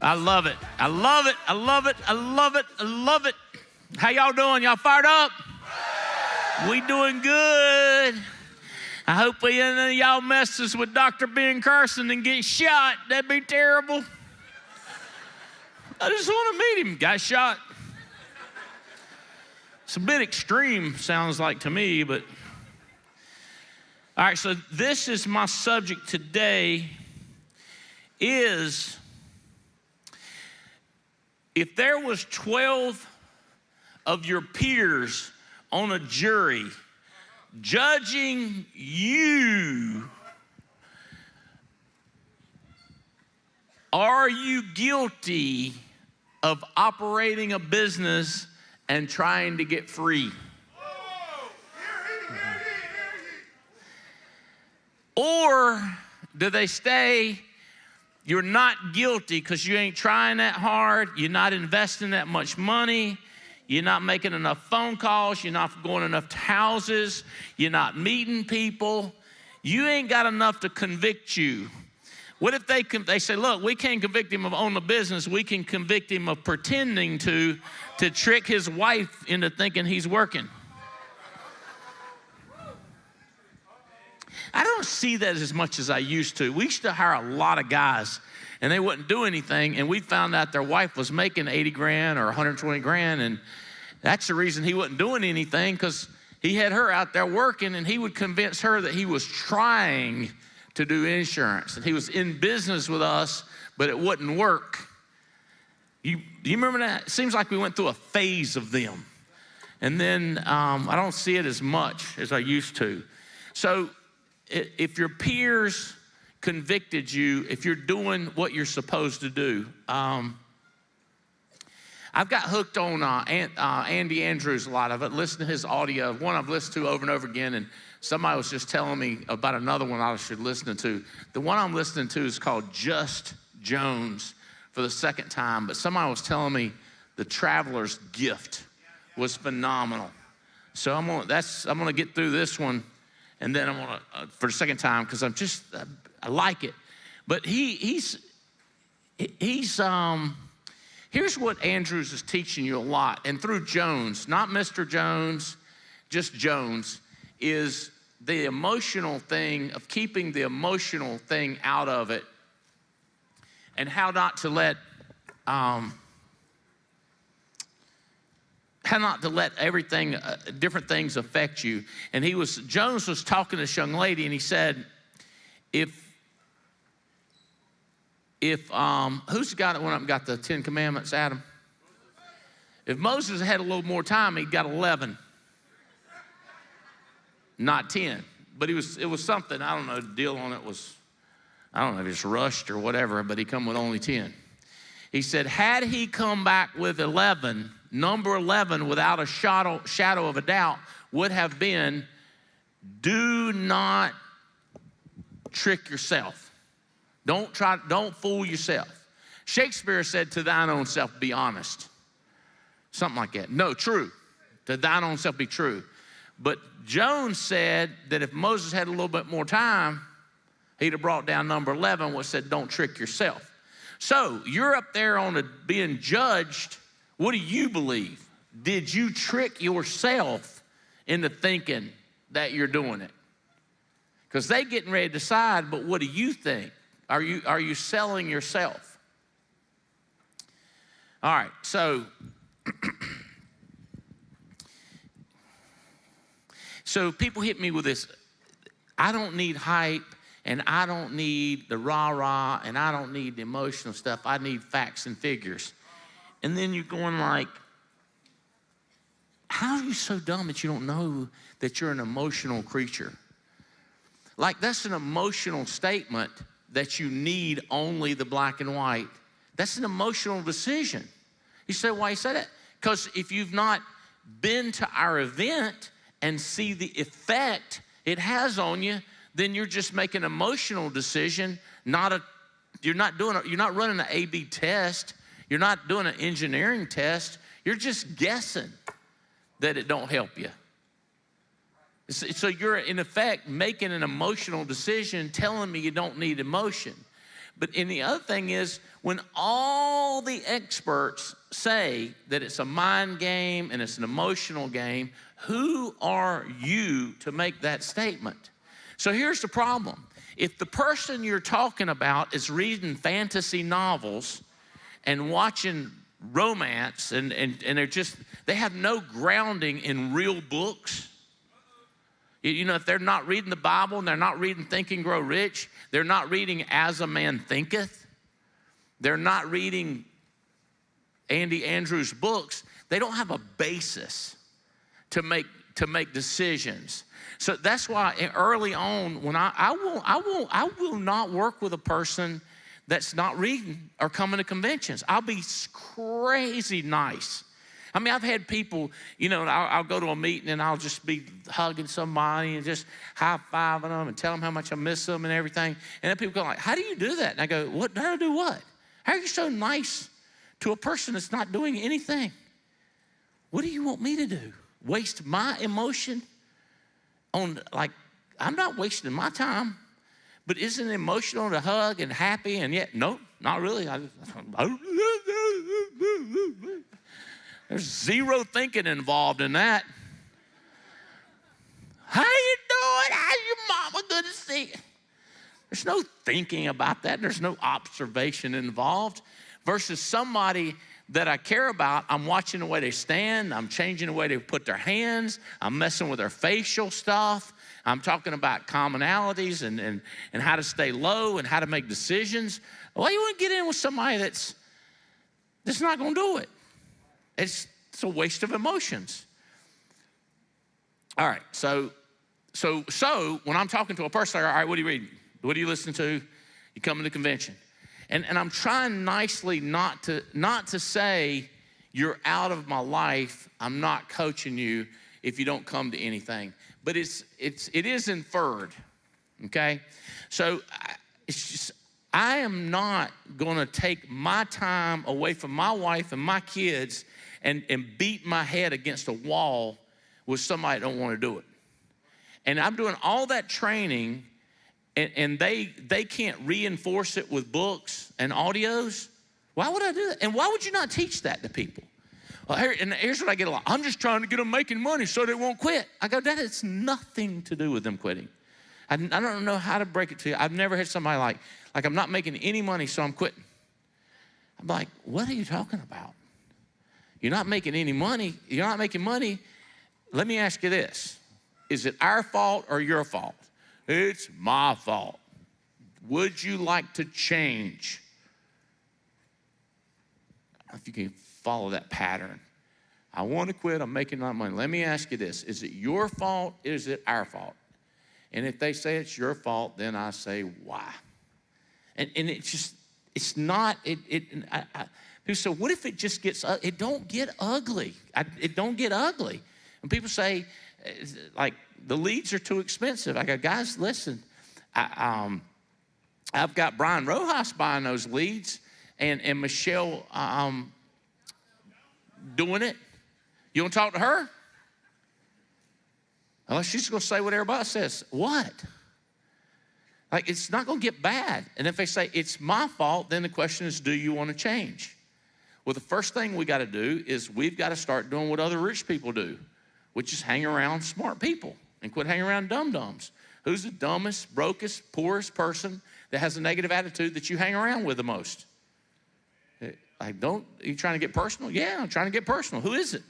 I love it. I love it. I love it. I love it. I love it. How y'all doing? Y'all fired up? We doing good. I hope none of y'all messes with Dr. Ben Carson and get shot. That'd be terrible. I just want to meet him. Got shot. It's a bit extreme, sounds like to me, but. All right, so this is my subject today is if there was 12 of your peers on a jury judging you, are you guilty of operating a business and trying to get free? Or do they say you're not guilty because you ain't trying that hard, you're not investing that much money, you're not making enough phone calls, you're not going enough to houses, you're not meeting people, you ain't got enough to convict you? What if they say, look, we can't convict him of owning a business, we can convict him of pretending to trick his wife into thinking he's working? I don't see that as much as I used to. We used to hire a lot of guys, and they wouldn't do anything, and we found out their wife was making 80 grand or 120 grand, and that's the reason he wasn't doing anything, because he had her out there working, and he would convince her that he was trying to do insurance, and he was in business with us, but it wouldn't work. Do you remember that? It seems like we went through a phase of them, and then I don't see it as much as I used to. So if your peers convicted you, if you're doing what you're supposed to do, I've got hooked on Andy Andrews a lot of it. Listen to his audio. One I've listened to over and over again, and somebody was just telling me about another one I should listen to. The one I'm listening to is called Just Jones for the second time, but somebody was telling me The Traveler's Gift was phenomenal. So I'm gonna get through this one, and then I'm gonna for the second time, because I like it. But he's here's what Andrews is teaching you a lot, and through Jones, not Mr. Jones, just Jones, is the emotional thing of keeping the emotional thing out of it, and how not to let everything, different things affect you. And Jones was talking to this young lady, and he said, if who's got it when I've got the 10 Commandments, Adam? If Moses had a little more time, he'd got 11. Not 10, but it was something, I don't know, the deal on it was, I don't know if it's rushed or whatever, but he come with only 10. He said, had he come back with 11, number 11, without a shadow of a doubt, would have been, do not trick yourself. Don't fool yourself. Shakespeare said, to thine own self be honest. Something like that. No, true. To thine own self be true. But Jones said that if Moses had a little bit more time, he'd have brought down number 11, which said, don't trick yourself. So you're up there being judged. What do you believe? Did you trick yourself into thinking that you're doing it? Because they getting ready to decide, but what do you think? Are you selling yourself? All right, so so people hit me with this. I don't need hype, and I don't need the rah-rah, and I don't need the emotional stuff. I need facts and figures. And then you're going like, how are you so dumb that you don't know that you're an emotional creature? Like, that's an emotional statement that you need only the black and white. That's an emotional decision. You say, why you say that? Because if you've not been to our event and see the effect it has on you, then you're just making an emotional decision, you're not running an A/B test, you're not doing an engineering test, you're just guessing that it don't help you. So you're, in effect, making an emotional decision, telling me you don't need emotion. And the other thing is, when all the experts say that it's a mind game and it's an emotional game, who are you to make that statement? So here's the problem. If the person you're talking about is reading fantasy novels and watching romance and they have no grounding in real books. You know, if they're not reading the Bible and they're not reading Think and Grow Rich, they're not reading As a Man Thinketh, they're not reading Andy Andrews' books, they don't have a basis to make decisions. So that's why early on, when I will not work with a person that's not reading or coming to conventions. I'll be crazy nice. I mean, I've had people, you know, I'll go to a meeting and I'll just be hugging somebody and just high-fiving them and tell them how much I miss them and everything. And then people go like, how do you do that? And I go, what? How do I do what? How are you so nice to a person that's not doing anything? What do you want me to do? Waste my emotion on, like, I'm not wasting my time. But isn't it emotional to hug and happy and yet, no, not really. There's zero thinking involved in that. How you doing? How's your mama? Good to see you. There's no thinking about that. There's no observation involved. Versus somebody that I care about, I'm watching the way they stand. I'm changing the way they put their hands. I'm messing with their facial stuff. I'm talking about commonalities and how to stay low and how to make decisions. Well, you wouldn't get in with somebody that's not going to do it. It's a waste of emotions. All right, so when I'm talking to a person, all right, what are you reading? What are you listening to? You come to the convention. And I'm trying nicely not to say you're out of my life. I'm not coaching you if you don't come to anything. But it is inferred, okay? So it's just, I am not gonna take my time away from my wife and my kids and beat my head against a wall with somebody that don't wanna do it. And I'm doing all that training and they can't reinforce it with books and audios. Why would I do that? And why would you not teach that to people? Well, here's what I get a lot. I'm just trying to get them making money so they won't quit. I go, that has nothing to do with them quitting. I don't know how to break it to you. I've never had somebody like I'm not making any money, so I'm quitting. I'm like, what are you talking about? You're not making any money. You're not making money. Let me ask you this. Is it our fault or your fault? It's my fault. Would you like to change? If you can follow that pattern. I want to quit. I'm making not money. Let me ask you this. Is it your fault? Is it our fault? And if they say it's your fault, then I say, why? And it's just, it's not, people say, what if it just gets, it don't get ugly. It don't get ugly. And people say, like, the leads are too expensive. I go, guys, listen, I've got Brian Rojas buying those leads and Michelle doing it. You want to talk to her? Well, she's going to say what everybody says. What? Like, it's not going to get bad. And if they say it's my fault, then the question is, do you want to change? Well, the first thing we got to do is we've got to start doing what other rich people do, which is hang around smart people and quit hanging around dum-dums. Who's the dumbest, brokest, poorest person that has a negative attitude that you hang around with the most? Are you trying to get personal? Yeah, I'm trying to get personal. Who is it?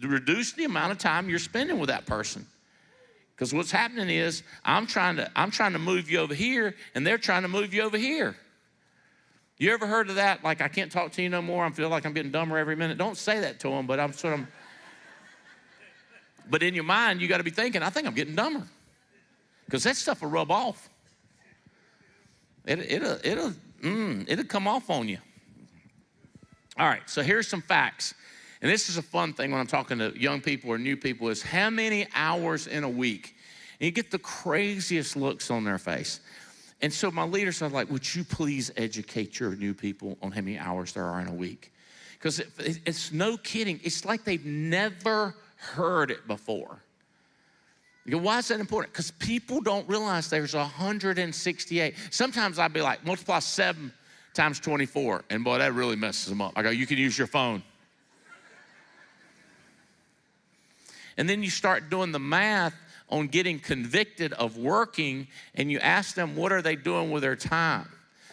Reduce the amount of time you're spending with that person. Because what's happening is I'm trying to move you over here, and they're trying to move you over here. You ever heard of that? Like, I can't talk to you no more. I feel like I'm getting dumber every minute. Don't say that to them, but but in your mind, you got to be thinking, I think I'm getting dumber. Because that stuff will rub off. It'll come off on you. All right, so here's some facts. And this is a fun thing when I'm talking to young people or new people is how many hours in a week? And you get the craziest looks on their face. And so my leaders are like, would you please educate your new people on how many hours there are in a week? Because it's no kidding. It's like they've never heard it before. You go, why is that important? Because people don't realize there's 168. Sometimes I'd be like, multiply 7 times 24. And boy, that really messes them up. I go, you can use your phone. And then you start doing the math on getting convicted of working, and you ask them, what are they doing with their time?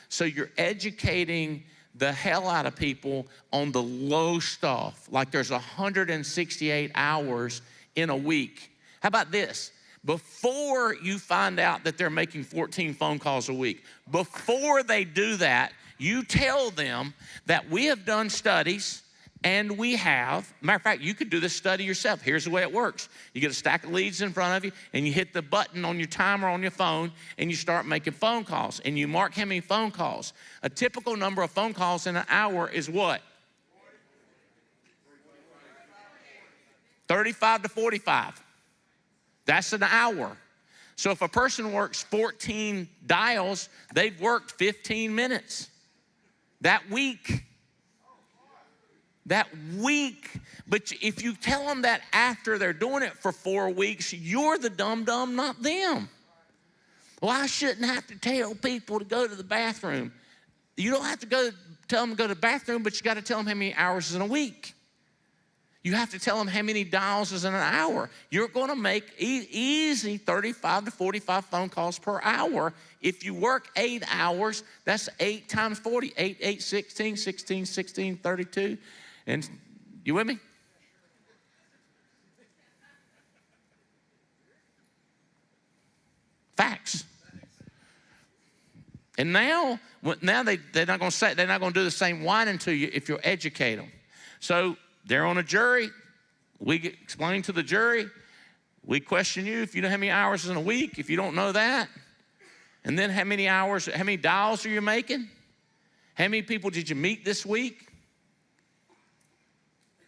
So you're educating the hell out of people on the low stuff. Like there's 168 hours in a week. How about this? Before you find out that they're making 14 phone calls a week, before they do that, you tell them that we have done studies. And we have, matter of fact, you could do this study yourself. Here's the way it works. You get a stack of leads in front of you, and you hit the button on your timer on your phone, and you start making phone calls, and you mark how many phone calls. A typical number of phone calls in an hour is what? 35 to 45. That's an hour. So if a person works 14 dials, they've worked 15 minutes that week. That week. But if you tell them that after they're doing it for 4 weeks, you're the dum-dum, not them. Well, I shouldn't have to tell people to go to the bathroom. You don't have to tell them to go to the bathroom, but you got to tell them how many hours is in a week. You have to tell them how many dials is in an hour. You're going to make easy 35 to 45 phone calls per hour. If you work 8 hours, that's 8 times 40. 8, 8, 16, 16, 16, 32. And you with me? Facts. And now they're not going to do the same whining to you if you educate them. So they're on a jury. We explain to the jury. We question you if you know how many hours in a week. If you don't know that, and then how many dials are you making? How many people did you meet this week?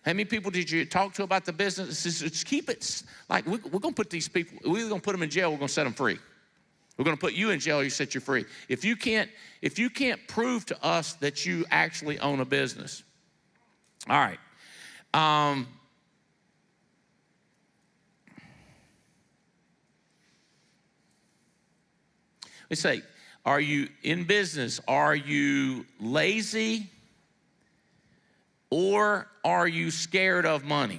How many people did you talk to about the business? Just keep it, like we're going to put these people, we're going to put them in jail, we're going to set them free. We're going to put you in jail, you set you free. If you can't prove to us that you actually own a business. All right. Let's say, are you in business? Are you lazy? Or are you scared of money?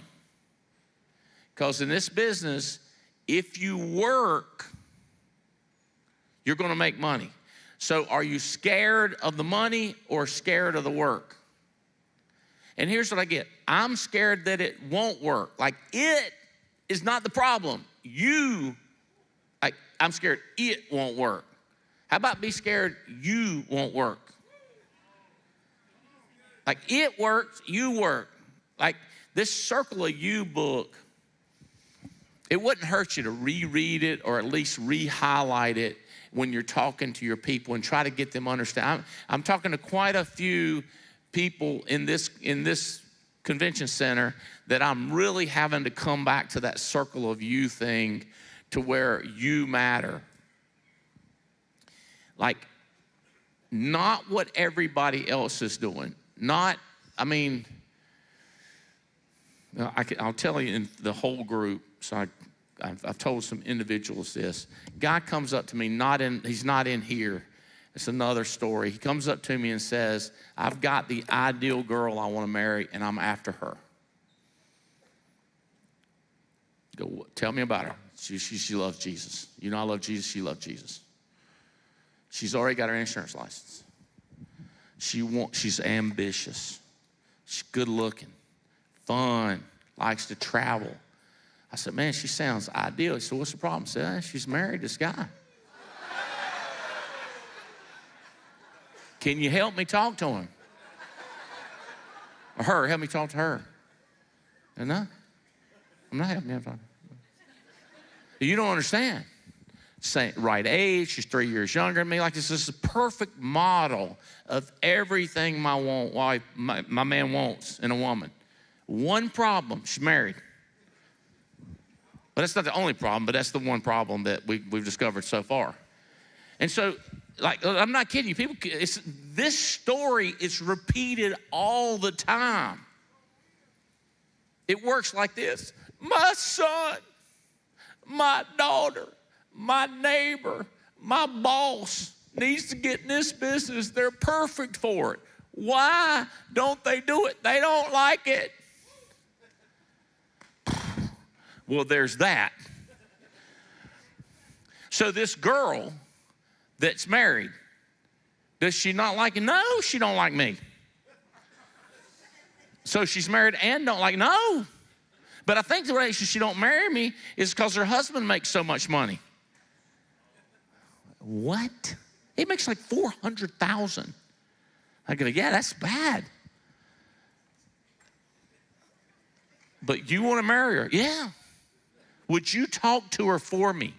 Because in this business, if you work, you're going to make money. So are you scared of the money or scared of the work? And here's what I get. I'm scared that it won't work. Like, it is not the problem. I'm scared it won't work. How about be scared you won't work? Like, it works, you work. Like, this Circle of You book, it wouldn't hurt you to reread it or at least re-highlight it when you're talking to your people and try to get them to understand. I'm talking to quite a few people in this convention center that I'm really having to come back to that Circle of You thing to where you matter. Like, not what everybody else is doing. I'll tell you in the whole group, so I've told some individuals this. Guy comes up to me, he's not in here. It's another story. He comes up to me and says, I've got the ideal girl I want to marry, and I'm after her. Go, tell me about her. She loves Jesus. You know I love Jesus, she loves Jesus. She's already got her insurance license. She's ambitious. She's good looking, fun, likes to travel. I said, man, she sounds ideal. He said, what's the problem? I said, she's married to this guy. Can you help me talk to him? Or her, help me talk to her. And no, I'm not helping you talk. You don't understand. Right age, she's 3 years younger than me. Like, this is a perfect model of everything my man wants in a woman. One problem, she's married. But that's not the only problem, but that's the one problem that we've discovered so far. And so, like, I'm not kidding you. This story is repeated all the time. It works like this. My son, my daughter, my neighbor, my boss needs to get in this business. They're perfect for it. Why don't they do it? They don't like it. Well, there's that. So this girl that's married, does she not like it? No, she don't like me. So she's married and don't like, no. But I think the reason she don't marry me is because her husband makes so much money. What? He makes like $400,000. I go, yeah, that's bad. But you want to marry her? Yeah. Would you talk to her for me?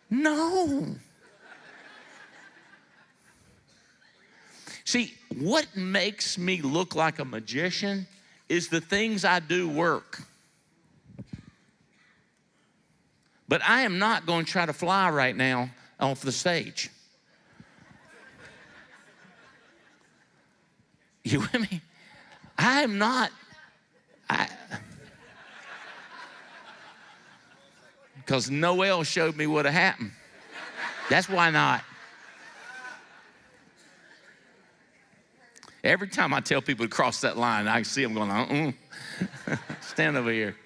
No. See, what makes me look like a magician is the things I do work. But I am not going to try to fly right now off the stage. You with me? I am not. Because Noel showed me what had happened. That's why not. Every time I tell people to cross that line, I see them going, stand over here.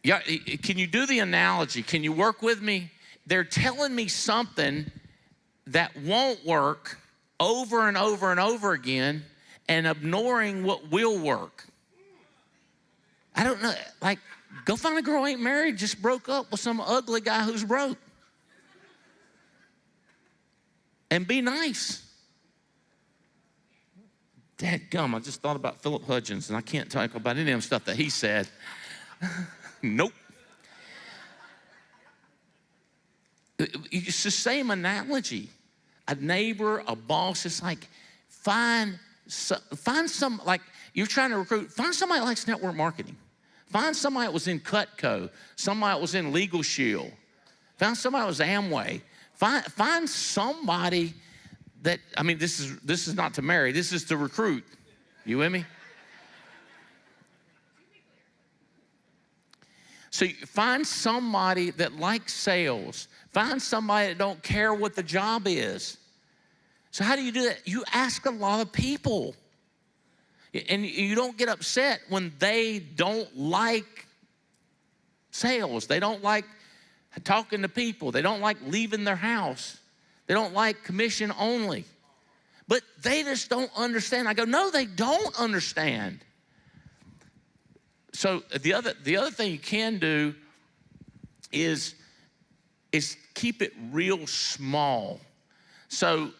Yeah, can you do the analogy? Can you work with me? They're telling me something that won't work over and over and over again and ignoring what will work. I don't know, like, go find a girl who ain't married, just broke up with some ugly guy who's broke. And be nice. Dadgum, I just thought about Philip Hudgens, and I can't talk about any of them stuff that he said. Nope. It's the same analogy. A neighbor, a boss, it's like find some, like you're trying to recruit, find somebody that likes network marketing. Find somebody that was in Cutco, somebody that was in Legal Shield. Find somebody that was Amway. Find somebody that, I mean, this is not to marry, this is to recruit. You with me? So you find somebody that likes sales. Find somebody that don't care what the job is. So how do you do that? You ask a lot of people. And you don't get upset when they don't like sales. They don't like talking to people. They don't like leaving their house. They don't like commission only. But they just don't understand. I go, no, they don't understand. So the other thing you can do is keep it real small. So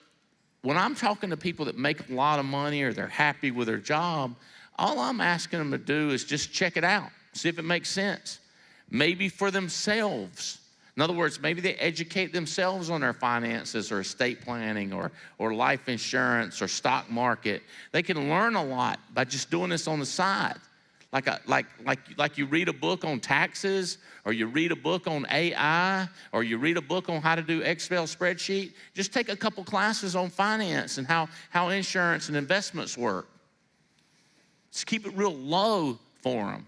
when I'm talking to people that make a lot of money or they're happy with their job, all I'm asking them to do is just check it out, see if it makes sense. Maybe for themselves. In other words, maybe they educate themselves on their finances or estate planning or life insurance or stock market. They can learn a lot by just doing this on the side. Like you read a book on taxes, or you read a book on AI, or you read a book on how to do Excel spreadsheet. Just take a couple classes on finance and how insurance and investments work. Just keep it real low for them.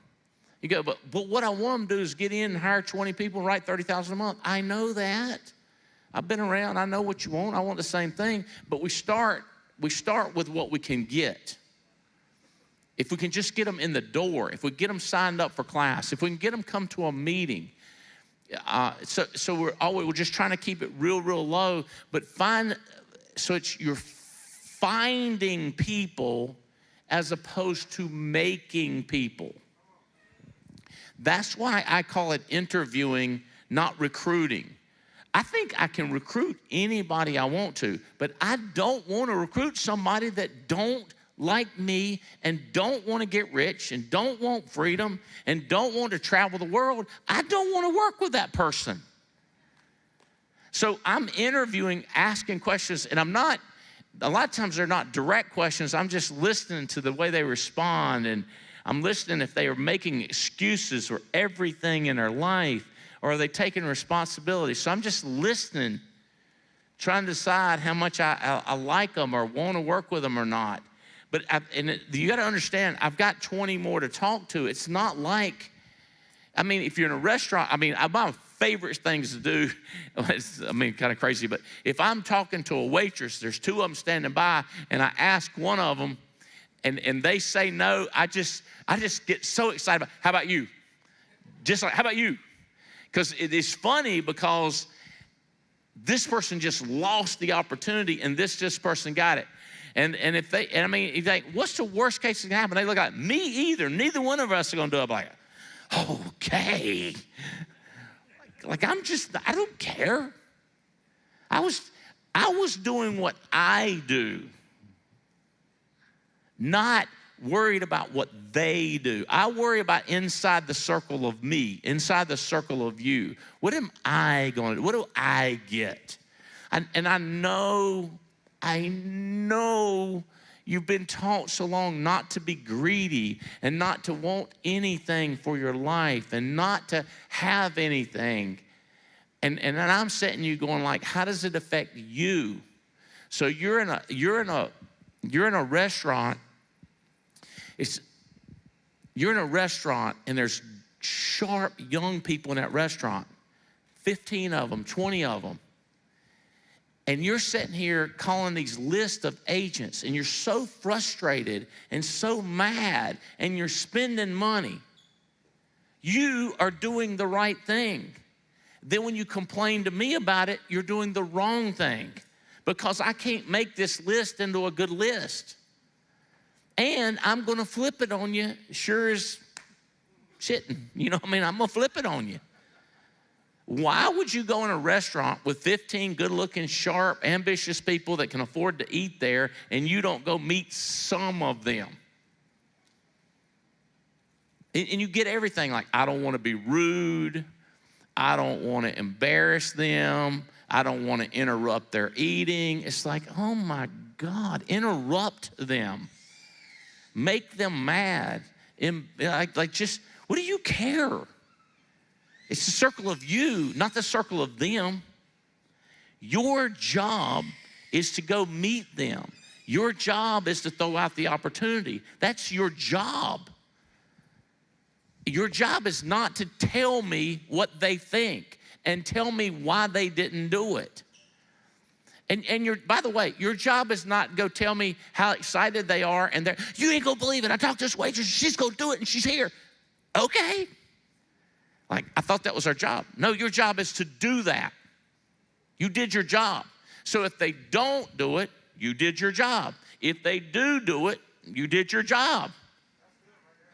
You go, but what I want them to do is get in and hire 20 people and write $30,000 a month. I know that. I've been around. I know what you want. I want the same thing. But we start with what we can get. If we can just get them in the door, if we get them signed up for class, if we can get them come to a meeting. So we're just trying to keep it real low, but you're finding people as opposed to making people. That's why I call it interviewing, not recruiting. I think I can recruit anybody I want to, but I don't want to recruit somebody that don't like me and don't want to get rich and don't want freedom and don't want to travel the world. I don't want to work with that person. So I'm interviewing, asking questions, and a lot of times they're not direct questions. I'm just listening to the way they respond, and I'm listening if they are making excuses for everything in their life, or are they taking responsibility. So I'm just listening, trying to decide how much I like them or want to work with them or not. But you got to understand, I've got 20 more to talk to. It's not like I mean, if you're in a restaurant, I mean, my favorite things to do, kind of crazy, but if I'm talking to a waitress, there's two of them standing by, and I ask one of them, and they say no, I just get so excited. How about you? Just like, how about you? Because it is funny because this person just lost the opportunity, and this person got it. And if they, and I mean, you think, what's the worst case that can happen? They look like, me either. Neither one of us are going to do it. Like, okay. Like I don't care. I was doing what I do, not worried about what they do. I worry about inside the circle of me, inside the circle of you. What am I going to do? What do I get? And I know you've been taught so long not to be greedy and not to want anything for your life and not to have anything. And I'm sitting you going like, how does it affect you? So you're in a restaurant. You're in a restaurant and there's sharp young people in that restaurant, 15 of them, 20 of them. And you're sitting here calling these lists of agents, and you're so frustrated and so mad, and you're spending money. You are doing the right thing. Then when you complain to me about it, you're doing the wrong thing, because I can't make this list into a good list. And I'm going to flip it on you sure as shitting. You know what I mean? I'm going to flip it on you. Why would you go in a restaurant with 15 good-looking, sharp, ambitious people that can afford to eat there, and you don't go meet some of them? And you get everything like, I don't want to be rude. I don't want to embarrass them. I don't want to interrupt their eating. It's like, oh, my God, interrupt them. Make them mad. Just, what do you care? It's the circle of you, not the circle of them. Your job is to go meet them. Your job is to throw out the opportunity. That's your job. Your job is not to tell me what they think and tell me why they didn't do it. And by the way, your job is not to go tell me how excited they are and you ain't gonna believe it. I talked to this waitress, she's gonna do it and she's here. Okay. Like, I thought that was our job. No, your job is to do that. You did your job. So if they don't do it, you did your job. If they do it, you did your job.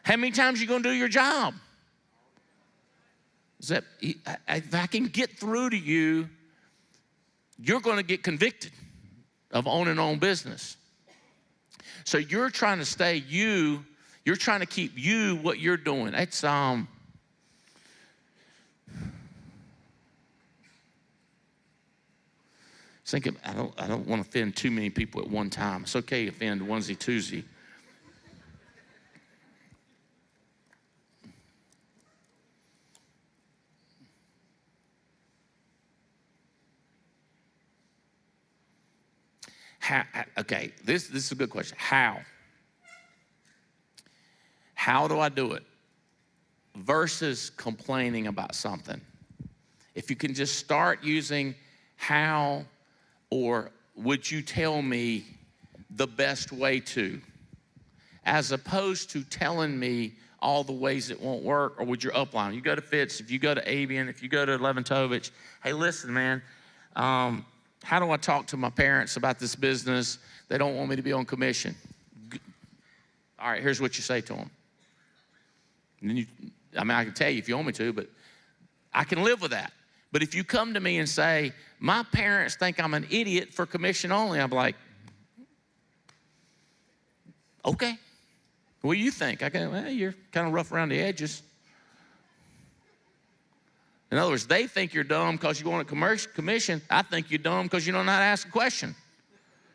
How many times are you going to do your job? If I can get through to you, you're going to get convicted of owning your own business. So you're trying to stay you. You're trying to keep you what you're doing. It's thinking, I don't want to offend too many people at one time. It's okay to offend onesie, twosie. Okay, this is a good question. How? How do I do it? Versus complaining about something. If you can just start using how, or would you tell me the best way to, as opposed to telling me all the ways it won't work, or would you upline? You go to Fitz, if you go to Avian, if you go to Leventovich, hey, listen, man, how do I talk to my parents about this business? They don't want me to be on commission. All right, here's what you say to them. And then I can tell you if you want me to, but I can live with that. But if you come to me and say, my parents think I'm an idiot for commission only, I'm like, okay. What do you think? You're kind of rough around the edges. In other words, they think you're dumb because you want a commission. I think you're dumb because you don't know how to ask a question.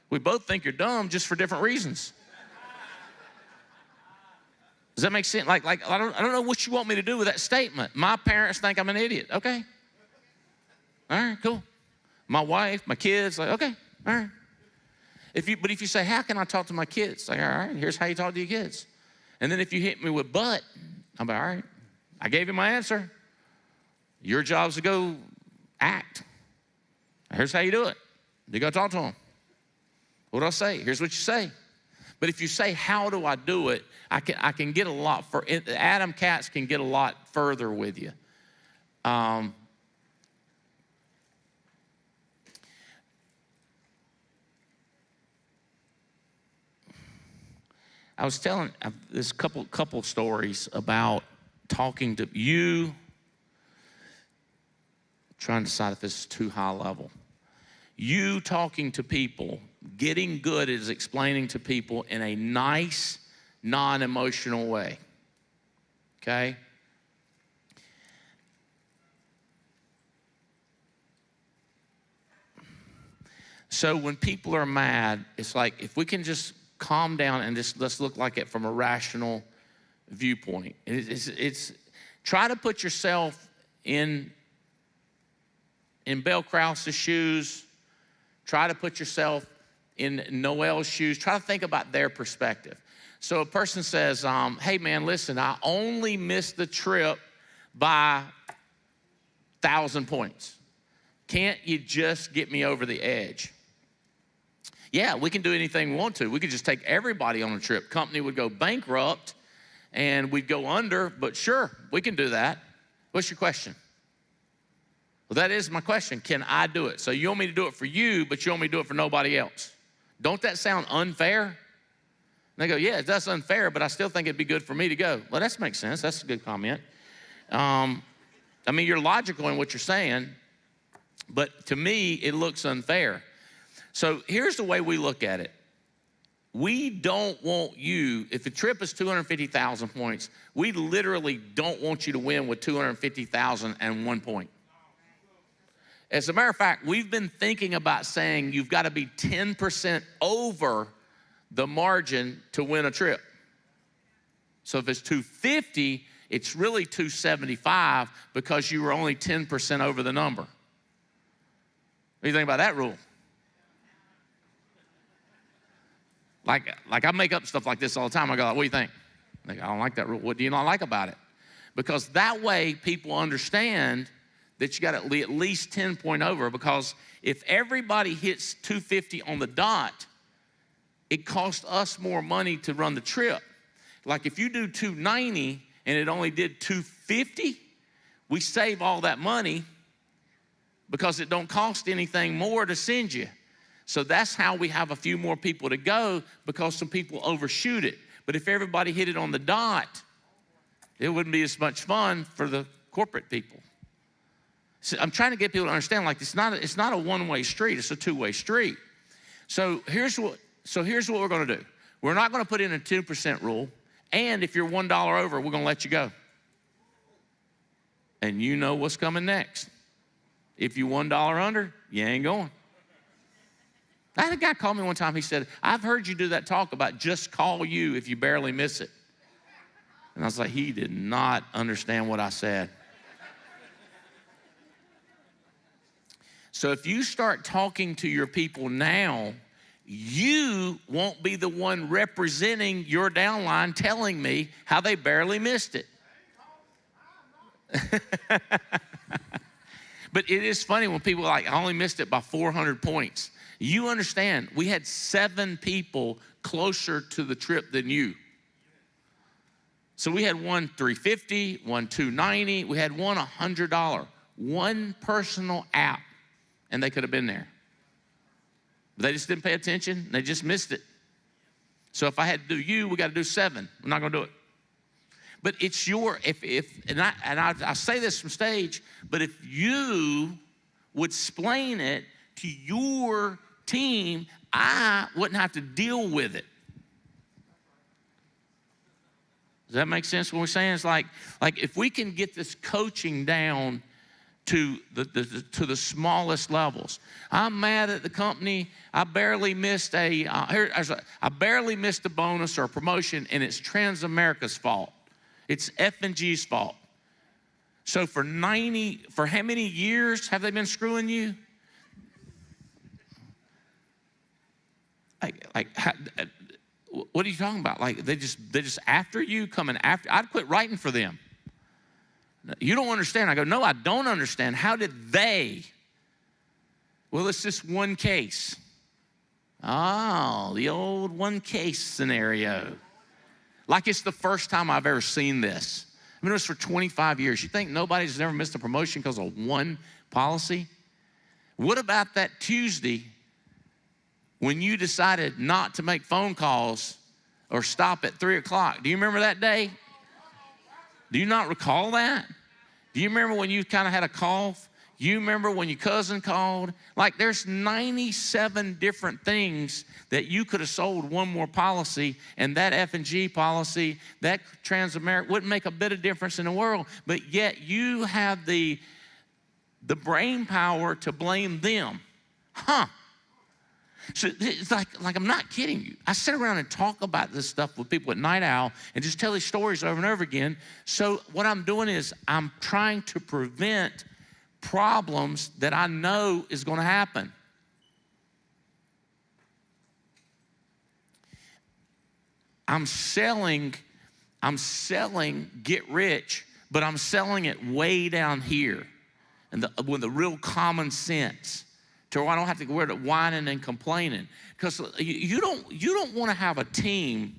We both think you're dumb just for different reasons. Does that make sense? Like I don't know what you want me to do with that statement. My parents think I'm an idiot. Okay. All right, cool. My wife, my kids, like, okay, all right. But if you say, how can I talk to my kids? Like, all right, here's how you talk to your kids. And then if you hit me with but, I'm like, all right, I gave you my answer. Your job is to go act. Here's how you do it. You go talk to them. What do I say? Here's what you say. But if you say, how do I do it? I can get a lot Adam Katz can get a lot further with you. I was telling this couple stories about talking to you, trying to decide if this is too high level. You talking to people, getting good at explaining to people in a nice, non-emotional way, okay? So when people are mad, it's like if we can just calm down and just let's look like it from a rational viewpoint. It's try to put yourself in Bill Krause's shoes. Try to put yourself in Noel's shoes. Try to think about their perspective. So a person says, hey man, listen, I only missed the trip by 1,000 points. Can't you just get me over the edge? Yeah, we can do anything we want to. We could just take everybody on a trip. Company would go bankrupt and we'd go under, but sure, we can do that. What's your question? Well, that is my question. Can I do it? So you want me to do it for you, but you want me to do it for nobody else. Don't that sound unfair? And they go, yeah, that's unfair, but I still think it'd be good for me to go. Well, that makes sense. That's a good comment. I mean, you're logical in what you're saying, but to me, it looks unfair. So here's the way we look at it. We don't want you, if the trip is 250,000 points, we literally don't want you to win with 250,001 point. As a matter of fact, we've been thinking about saying you've got to be 10% over the margin to win a trip. So if it's 250, it's really 275 because you were only 10% over the number. What do you think about that rule? Like I make up stuff like this all the time. I go, what do you think? I don't like that rule. What do you not like about it? Because that way people understand that you got at least 10 point over, because if everybody hits 250 on the dot, it costs us more money to run the trip. Like if you do 290 and it only did 250, we save all that money because it don't cost anything more to send you. So that's how we have a few more people to go, because some people overshoot it. But if everybody hit it on the dot, it wouldn't be as much fun for the corporate people. So I'm trying to get people to understand, like it's not a one-way street, it's a two-way street. So here's what we're gonna do. We're not gonna put in a 2% rule, and if you're $1 over, we're gonna let you go. And you know what's coming next. If you're $1 under, you ain't going. I had a guy call me one time, he said, I've heard you do that talk about just call you if you barely miss it. And I was like, he did not understand what I said. So if you start talking to your people now, you won't be the one representing your downline telling me how they barely missed it. But it is funny when people are like, I only missed it by 400 points. You understand, we had 7 people closer to the trip than you. So we had one 350, one 290, we had one $100, one personal app, and they could have been there. But they just didn't pay attention, they just missed it. So if I had to do you, we got to do 7. I'm not gonna do it. But it's your, I say this from stage, but if you would explain it to your team, I wouldn't have to deal with it. Does that make sense? What we're saying is like if we can get this coaching down to the smallest levels. I'm mad at the company. I barely missed a bonus or a promotion, and it's Transamerica's fault. It's F&G's fault. So for how many years have they been screwing you? What are you talking about? Like they just after you, coming after. I'd quit writing for them. You don't understand. I go, no, I don't understand. How did they? Well, it's just one case. Oh, the old one case scenario. Like it's the first time I've ever seen this. I've been doing this for 25 years. You think nobody's ever missed a promotion because of one policy? What about that Tuesday when you decided not to make phone calls or stop at 3 o'clock? Do you remember that day? Do you not recall that? Do you remember when you kind of had a cough? You remember when your cousin called? Like there's 97 different things that you could have sold one more policy, and that F&G policy, that Transamerica wouldn't make a bit of difference in the world, but yet you have the brain power to blame them. So it's like I'm not kidding you. I sit around and talk about this stuff with people at Night Owl and just tell these stories over and over again. So what I'm doing is I'm trying to prevent problems that I know is going to happen. I'm selling get rich, but I'm selling it way down here and with the real common sense to where I don't have to go to whining and complaining. Because you don't want to have a team.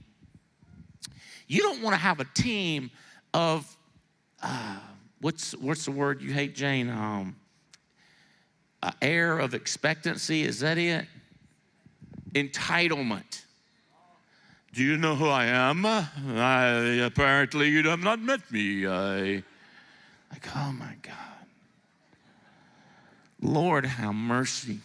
You don't want to have a team of what's the word you hate, Jane? Air of expectancy, is that it? Entitlement. Do you know who I am? Apparently you have not met me. Like, oh my God. Lord, have mercy.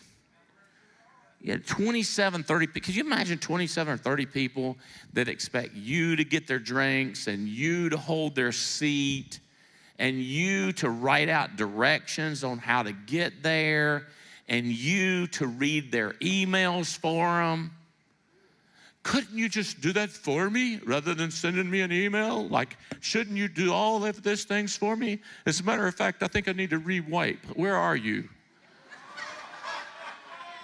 You had 27, 30 people. Could you imagine 27 or 30 people that expect you to get their drinks and you to hold their seat and you to write out directions on how to get there and you to read their emails for them? Couldn't you just do that for me rather than sending me an email? Like, shouldn't you do all of these things for me? As a matter of fact, I think I need to re-wipe. Where are you?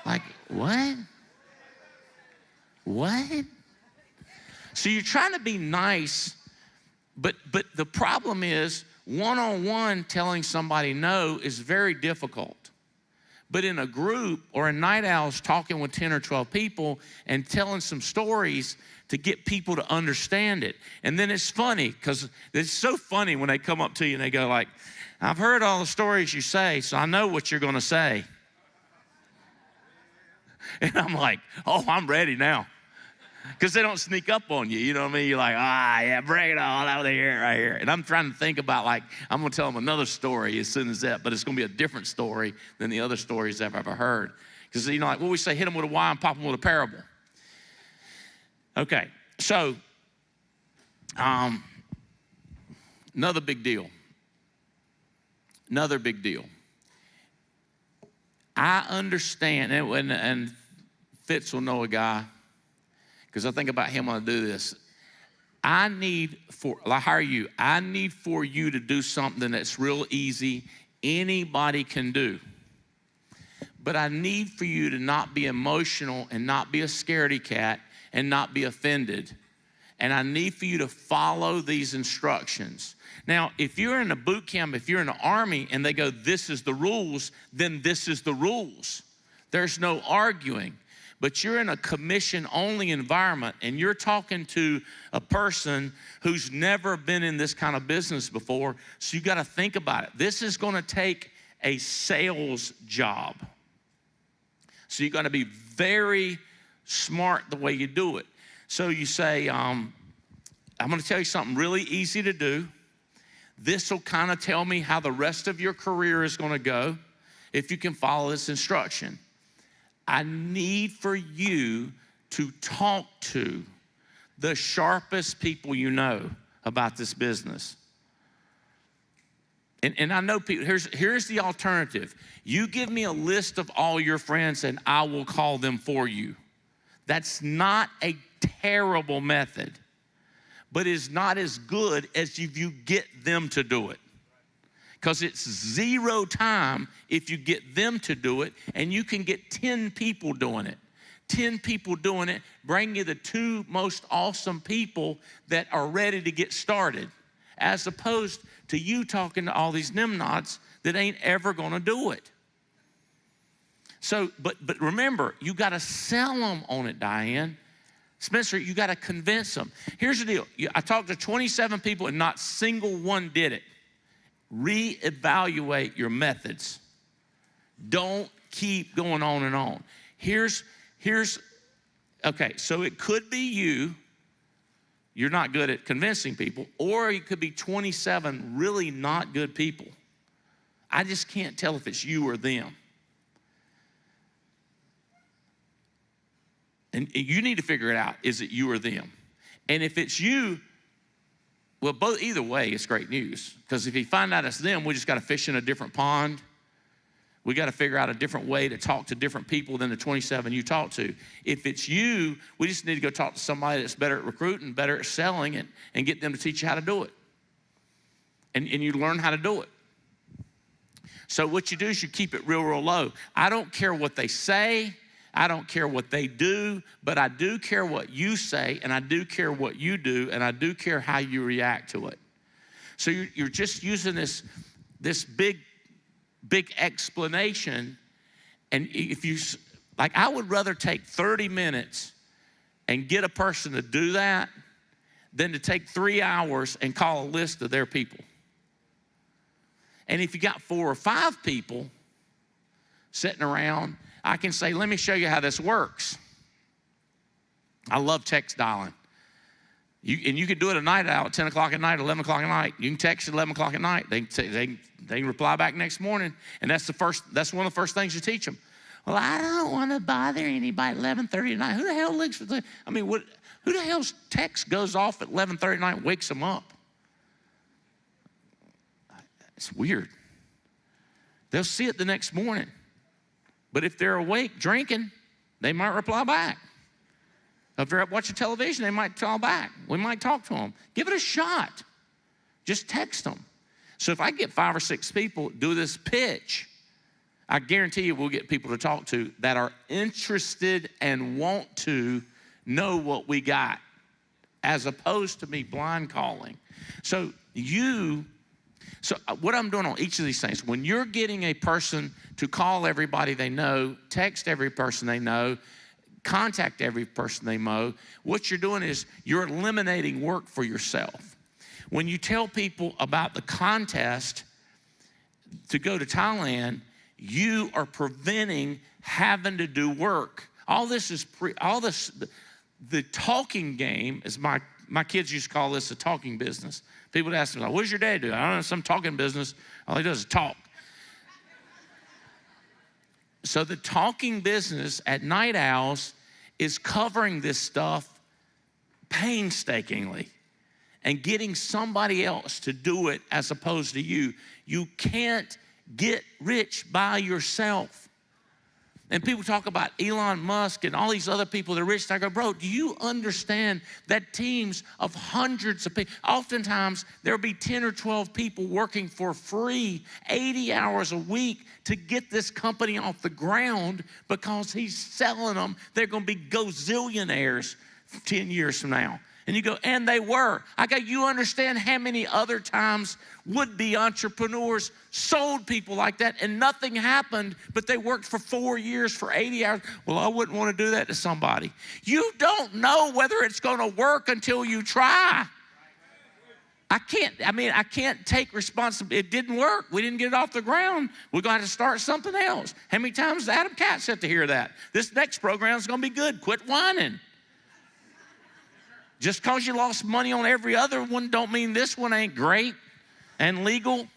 Like, what? What? So you're trying to be nice, but the problem is one-on-one telling somebody no is very difficult. But in a group or a Night Owls talking with 10 or 12 people and telling some stories to get people to understand it. And then it's funny because it's so funny when they come up to you and they go like, I've heard all the stories you say, so I know what you're going to say. And I'm like, oh, I'm ready now. Because they don't sneak up on you, you know what I mean? You're like, yeah, bring it all out here, right here. And I'm trying to think about like, I'm going to tell them another story as soon as that, but it's going to be a different story than the other stories I've ever heard. Because, you know, like what we say, hit them with a why and pop them with a parable. Okay, so another big deal. Another big deal. I understand, and Fitz will know a guy, because I think about him when I do this. I need for you to do something that's real easy, anybody can do. But I need for you to not be emotional and not be a scaredy cat and not be offended. And I need for you to follow these instructions. Now, if you're in a boot camp, if you're in the Army and they go, this is the rules, then this is the rules. There's no arguing. But you're in a commission-only environment and you're talking to a person who's never been in this kind of business before, so you got to think about it. This is going to take a sales job. So you got to be very smart the way you do it. So you say, I'm going to tell you something really easy to do. This will kind of tell me how the rest of your career is going to go if you can follow this instruction. I need for you to talk to the sharpest people you know about this business. And I know people, here's the alternative. You give me a list of all your friends and I will call them for you. That's not a terrible method, but it's not as good as if you get them to do it. Because it's zero time if you get them to do it, and you can get 10 people doing it. 10 people doing it, bring you the 2 most awesome people that are ready to get started. as opposed to you talking to all these nimnods that ain't ever gonna do it. So, but remember, you got to sell them on it, Diane. Spencer, you got to convince them. Here's the deal. I talked to 27 people and not single one did it. Reevaluate your methods. Don't keep going on and on. Okay, so it could be you're not good at convincing people, or it could be 27 really not good people. I just can't tell if it's you or them. And you need to figure it out. Is it you or them? And if it's you, well, either way, it's great news. Because if you find out it's them, we just got to fish in a different pond. We got to figure out a different way to talk to different people than the 27 you talk to. If it's you, we just need to go talk to somebody that's better at recruiting, better at selling it, and get them to teach you how to do it. And you learn how to do it. So what you do is you keep it real, real low. I don't care what they say. I don't care what they do, but I do care what you say, and I do care what you do, and I do care how you react to it. So you're just using this big explanation, and if you, like, I would rather take 30 minutes and get a person to do that than to take 3 hours and call a list of their people. And if you got 4 or 5 people sitting around, I can say, let me show you how this works. I love text dialing. You can do it at night out, 10 o'clock at night, 11 o'clock at night. You can text at 11 o'clock at night. They can reply back next morning, and that's one of the first things you teach them. Well, I don't want to bother anybody at 11:30 at night. Who the hell looks for the, I mean, who the hell's text goes off at 11:30 at night and wakes them up? It's weird. They'll see it the next morning. But if they're awake drinking, they might reply back. If they're up watching television, they might call back. We might talk to them. Give it a shot. Just text them. So if I get 5 or 6 people do this pitch, I guarantee you we'll get people to talk to that are interested and want to know what we got, as opposed to me blind calling. So what I'm doing on each of these things, when you're getting a person to call everybody they know, text every person they know, contact every person they know, what you're doing is you're eliminating work for yourself. When you tell people about the contest to go to Thailand, you are preventing having to do work. The talking game is my kids used to call this a talking business. People would ask me, what does your dad do? I don't know, some talking business. All he does is talk. So the talking business at Night Owls is covering this stuff painstakingly and getting somebody else to do it as opposed to you. You can't get rich by yourself. And people talk about Elon Musk and all these other people that are rich. And I go, bro, do you understand that teams of hundreds of people, oftentimes there'll be 10 or 12 people working for free 80 hours a week to get this company off the ground because he's selling them. They're going to be gazillionaires 10 years from now. And you go, and they were. I go, you understand how many other times would-be entrepreneurs sold people like that and nothing happened, but they worked for 4 years for 80 hours. Well, I wouldn't want to do that to somebody. You don't know whether it's going to work until you try. I can't take responsibility. It didn't work. We didn't get it off the ground. We're going to have to start something else. How many times did Adam Katz have to hear that? This next program is going to be good. Quit whining. Just because you lost money on every other one don't mean this one ain't great and legal.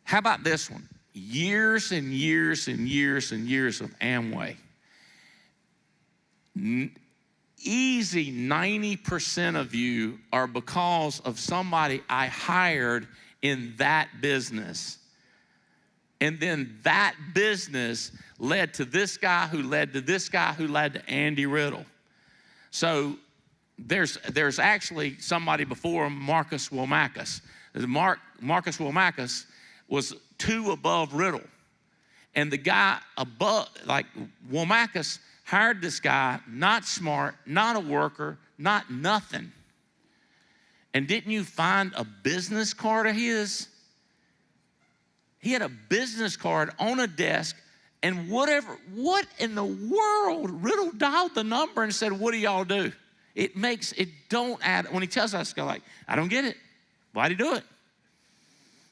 How about this one? Years and years and years and years of Amway. Easy 90% of you are because of somebody I hired in that business. And then that business led to this guy who led to this guy who led to Andy Riddle. So there's actually somebody before him, Marcus Womakis. Marcus Womakis was 2 above Riddle. And the guy above, like Womakis, hired this guy, not smart, not a worker, not nothing. And didn't you find a business card of his? He had a business card on a desk, and what in the world? Riddle dialed the number and said, what do y'all do? It don't add. When he tells us, go like, I don't get it. Why'd he do it?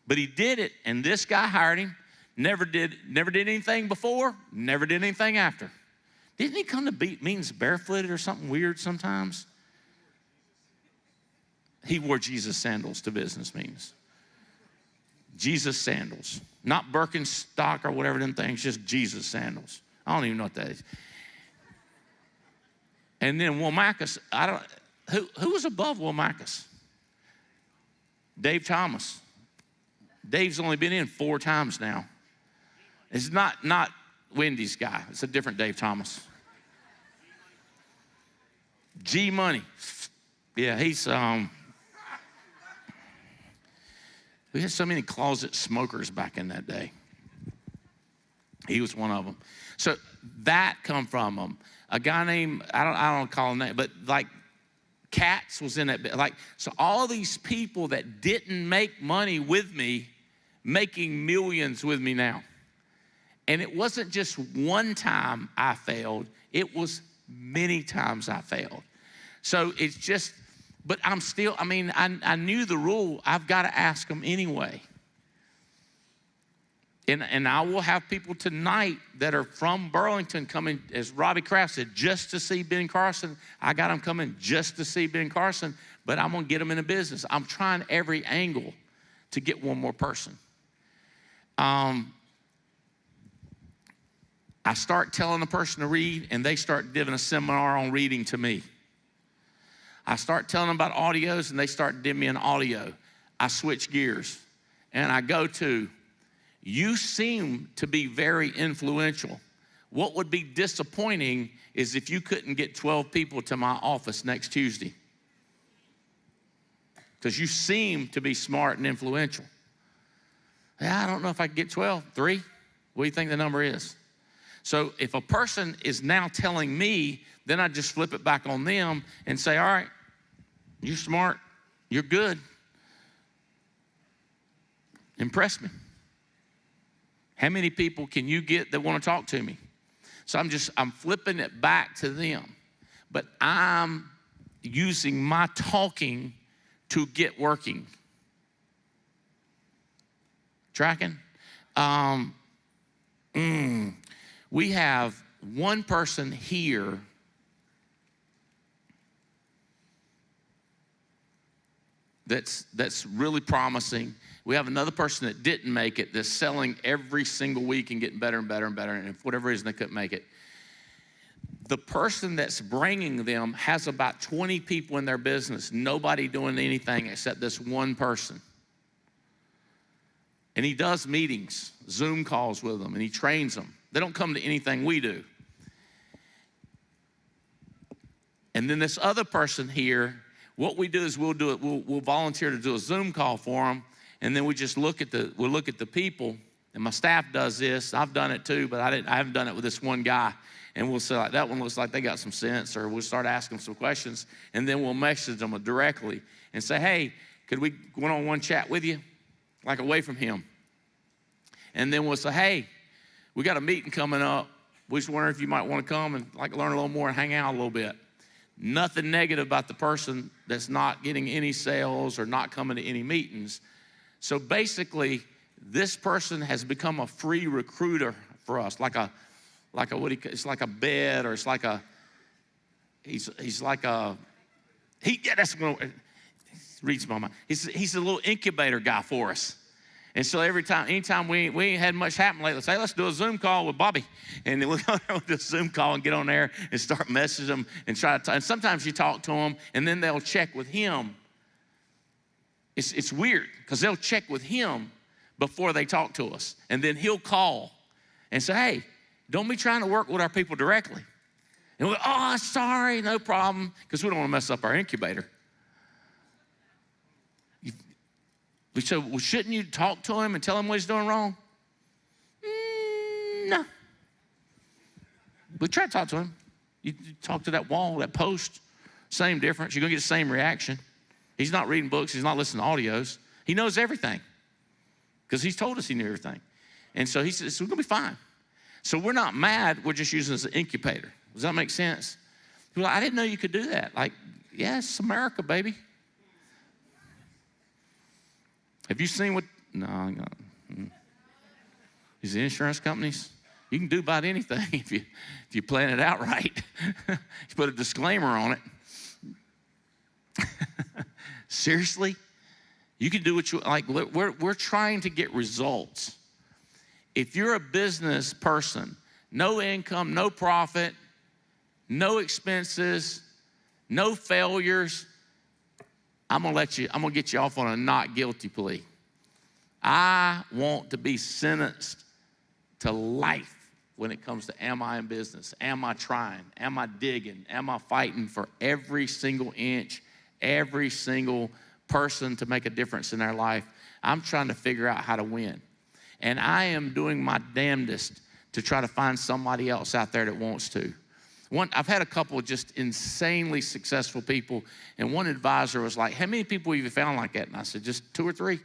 But he did it, and this guy hired him. Never did anything before, never did anything after. Didn't he come to meetings barefooted or something weird sometimes? He wore Jesus sandals to business meetings. Jesus sandals. Not Birkenstock or whatever them things, just Jesus sandals. I don't even know what that is. And then Wilmakis, who was above Wilmakis? Dave Thomas. Dave's only been in 4 times now. It's not Wendy's guy. It's a different Dave Thomas. G Money. Yeah, he's we had so many closet smokers back in that day. He was one of them. So that come from him. A guy named, I don't call him that, but like Katz was in that. Like, so all these people that didn't make money with me, making millions with me now. And it wasn't just one time I failed. It was many times I failed. So it's just, but I'm still, I knew the rule. I've got to ask them anyway. And I will have people tonight that are from Burlington coming, as Robbie Kraft said, just to see Ben Carson. I got them coming just to see Ben Carson, but I'm going to get them in a business. I'm trying every angle to get one more person. I start telling the person to read, and they start giving a seminar on reading to me. I start telling them about audios, and they start giving me an audio. I switch gears, and I go to, you seem to be very influential. What would be disappointing is if you couldn't get 12 people to my office next Tuesday, because you seem to be smart and influential. Yeah, I don't know if I can get 12. 3? What do you think the number is? So if a person is now telling me, then I just flip it back on them and say, all right, you're smart, you're good. Impress me. How many people can you get that want to talk to me? So I'm flipping it back to them. But I'm using my talking to get working. Tracking? We have one person here that's really promising. We have another person that didn't make it that's selling every single week and getting better and better and better, and for whatever reason they couldn't make it. The person that's bringing them has about 20 people in their business, nobody doing anything except this one person. And he does meetings, Zoom calls with them, and he trains them. They don't come to anything we do. And then this other person here, what we do is we'll volunteer to do a Zoom call for them, and then we just look at the people. And my staff does this. I've done it too, but I haven't done it with this one guy. And we'll say, like, that one looks like they got some sense, or we'll start asking them some questions, and then we'll message them directly and say, hey, could we one-on-one chat with you? Like away from him. And then we'll say, hey, we got a meeting coming up. We just wonder if you might want to come and like learn a little more and hang out a little bit. Nothing negative about the person that's not getting any sales or not coming to any meetings. So basically, this person has become a free recruiter for us, it's like a bed, or it's like a, he's like a, yeah, that's what it reads my mind. He's a little incubator guy for us. And so anytime we ain't had much happen lately, say, let's do a Zoom call with Bobby. And then we'll go there with a Zoom call and get on there and start messaging them and try to talk. And sometimes you talk to them, and then they'll check with him. It's weird, because they'll check with him before they talk to us. And then he'll call and say, hey, don't be trying to work with our people directly. And we'll go, oh, sorry, no problem, because we don't want to mess up our incubator. So, well, shouldn't you talk to him and tell him what he's doing wrong? No. We try to talk to him. You talk to that wall, that post, same difference. You're going to get the same reaction. He's not reading books. He's not listening to audios. He knows everything because he's told us he knew everything. And so he says, we're going to be fine. So we're not mad. We're just using it as an incubator. Does that make sense? People are like, I didn't know you could do that. Like, yes, America, baby. Have you seen what? No. These insurance companies, you can do about anything if you plan it out right. You put a disclaimer on it. Seriously? You can do what you like. We're trying to get results. If you're a business person, no income, no profit, no expenses, no failures, I'm gonna get you off on a not guilty plea. I want to be sentenced to life when it comes to am I in business? Am I trying? Am I digging? Am I fighting for every single inch, every single person to make a difference in their life? I'm trying to figure out how to win. And I am doing my damnedest to try to find somebody else out there that wants to. I've had a couple of just insanely successful people, and one advisor was like, how many people have you found like that? And I said, just 2 or 3,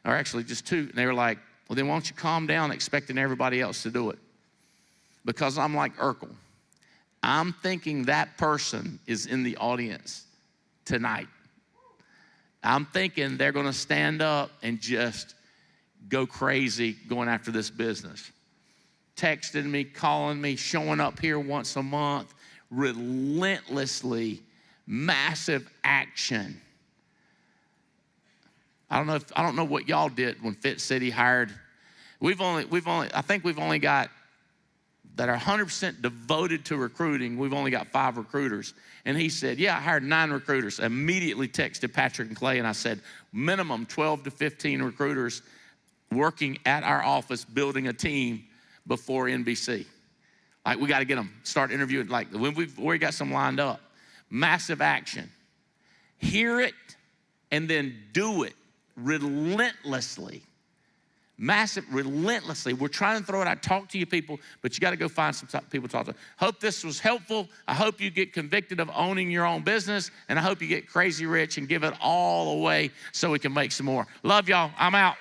or actually just 2. And they were like, well, then why don't you calm down expecting everybody else to do it? Because I'm like Urkel. I'm thinking that person is in the audience tonight. I'm thinking they're going to stand up and just go crazy going after this business. Texting me, calling me, showing up here once a month, relentlessly, massive action. I don't know what y'all did when Fit City hired. I think we've only got that are 100% devoted to recruiting. We've only got 5 recruiters. And he said, yeah, I hired 9 recruiters. Immediately texted Patrick and Clay and I said, minimum 12 to 15 recruiters working at our office, building a team before NBC. Like, we got to get them, start interviewing. Like, when we've already got some lined up. Massive action. Hear it and then do it relentlessly. Relentlessly. We're trying to throw it out, talk to you people, but you got to go find some people to talk to. Hope this was helpful. I hope you get convicted of owning your own business, and I hope you get crazy rich and give it all away so we can make some more. Love y'all. I'm out.